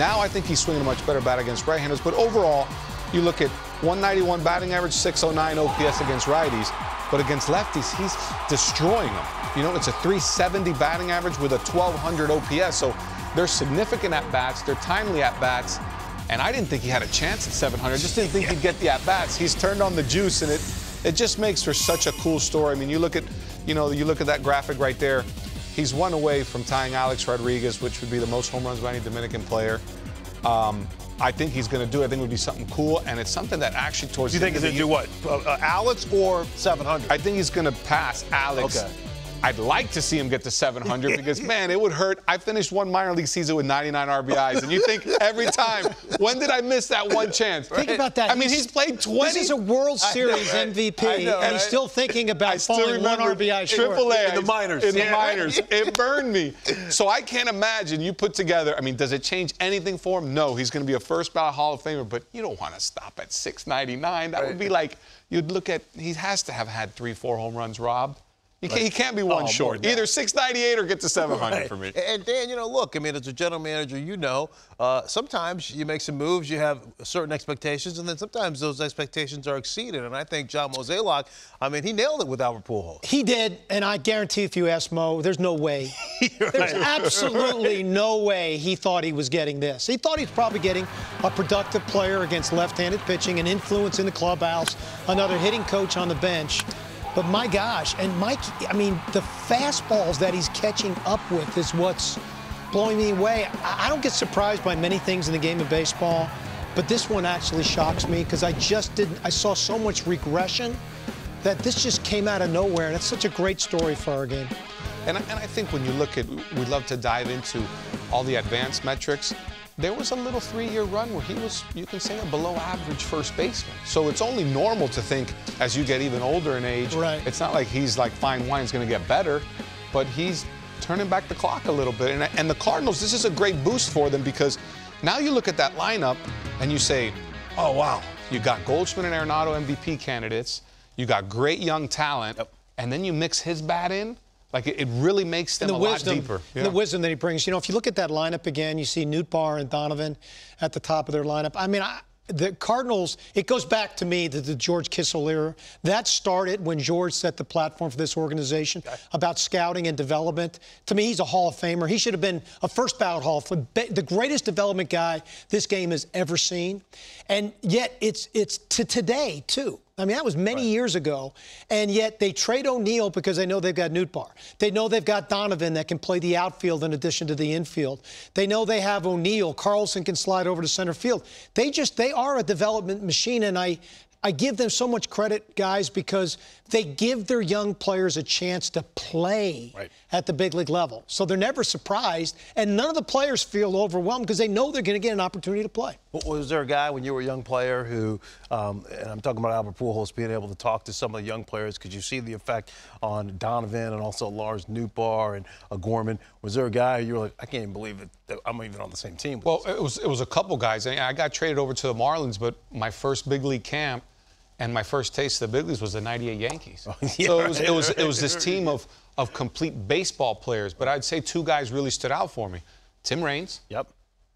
Now I think he's swinging a much better bat against right-handers. But overall, you look at 191 batting average, 609 OPS against righties. But against lefties, he's destroying them. You know, it's a 370 batting average with a 1,200 OPS. So they're significant at-bats. They're timely at-bats. And I didn't think he had a chance at 700. Just didn't think he'd get the at-bats. He's turned on the juice, and it just makes for such a cool story. I mean, you look at that graphic right there. He's one away from tying Alex Rodriguez, which would be the most home runs by any Dominican player. I think he's going to do it. I think it would be something cool, and it's something that actually towards the end of the year. You think he's going to do what? Alex or 700? I think he's going to pass Alex. Okay. I'd like to see him get to 700 because, man, it would hurt. I finished one minor league season with 99 RBIs, and you think every time, when did I miss that one chance? Think about that. I mean, he's played 20. This is a World Series MVP, and he's still thinking about falling one RBI short. AAA, in the minors. In the minors. It burned me. So I can't imagine you put together, I mean, does it change anything for him? No, he's going to be a first-ballot Hall of Famer, but you don't want to stop at 699. That would be like, you'd look at, he has to have had 3-4 home runs robbed. He can't be one short. Either 698 or get to 700 for me. And Dan, you know, look, I mean, as a general manager, you know, sometimes you make some moves, you have certain expectations, and then sometimes those expectations are exceeded. And I think John Mozeliak, I mean, he nailed it with Albert Pujols. He did, and I guarantee if you ask Mo, there's no way. There's absolutely no way he thought he was getting this. He thought he was probably getting a productive player against left-handed pitching, an influence in the clubhouse, another hitting coach on the bench. But my gosh, and Mike, I mean, the fastballs that he's catching up with is what's blowing me away. I don't get surprised by many things in the game of baseball, but this one actually shocks me because I saw so much regression that this just came out of nowhere, and it's such a great story for our game. And I think when you look at, we'd love to dive into all the advanced metrics. There was a little 3-year run where he was, you can say, a below-average first baseman. So it's only normal to think as you get even older in age, it's not like he's like fine wine's going to get better, but he's turning back the clock a little bit. And the Cardinals, this is a great boost for them because now you look at that lineup and you say, oh, wow, you got Goldschmidt and Arenado MVP candidates, you got great young talent, and then you mix his bat in. Like, it really makes them a lot deeper. The wisdom that he brings. You know, if you look at that lineup again, you see Nootbaar and Donovan at the top of their lineup. I mean, the Cardinals, it goes back to me to the George Kissel era. That started when George set the platform for this organization about scouting and development. To me, he's a Hall of Famer. He should have been a first-ballot Hall of Famer, the greatest development guy this game has ever seen. And yet, it's to today, too. I mean, that was many years ago, and yet they trade O'Neill because they know they've got Nootbaar. They know they've got Donovan that can play the outfield in addition to the infield. They know they have O'Neill. Carlson can slide over to center field. They are a development machine, and I give them so much credit, guys, because they give their young players a chance to play at the big league level. So they're never surprised, and none of the players feel overwhelmed because they know they're going to get an opportunity to play. Was there a guy when you were a young player who, and I'm talking about Albert Pujols, being able to talk to some of the young players, because you see the effect on Donovan and also Lars Nootbaar and Gorman. Was there a guy you were like, I can't even believe that I'm even on the same team with? Well, it was a couple guys. I got traded over to the Marlins, but my first big league camp and my first taste of the big leagues was the '98 Yankees. So it was this team of complete baseball players. But I'd say two guys really stood out for me: Tim Raines.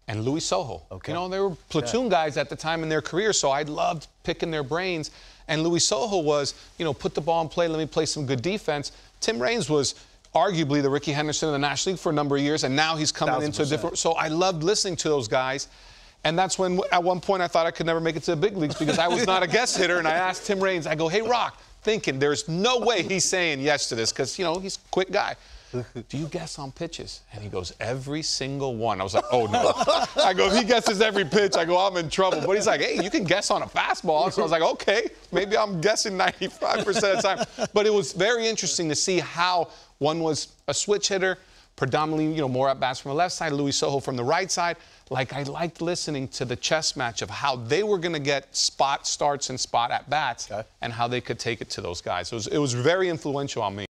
And Luis Sojo. You know, they were platoon guys at the time in their career, so I loved picking their brains. And Luis Sojo was, you know, put the ball in play, let me play some good defense. Tim Raines was arguably the Ricky Henderson of the National League for a number of years, and now he's coming into a different. So I loved listening to those guys. And that's when, at one point, I thought I could never make it to the big leagues because I was not a guest hitter. And I asked Tim Raines, I go, hey, Rock, thinking there's no way he's saying yes to this because, you know, he's a quick guy. Do you guess on pitches? And he goes, every single one. I was like, oh, no. I go, if he guesses every pitch, I go, I'm in trouble. But he's like, hey, you can guess on a fastball. So I was like, okay, maybe I'm guessing 95% of the time. But it was very interesting to see how one was a switch hitter, predominantly, you know, more at-bats from the left side, Luis Sojo from the right side. Like, I liked listening to the chess match of how they were going to get spot starts and spot at-bats and how they could take it to those guys. It was very influential on me.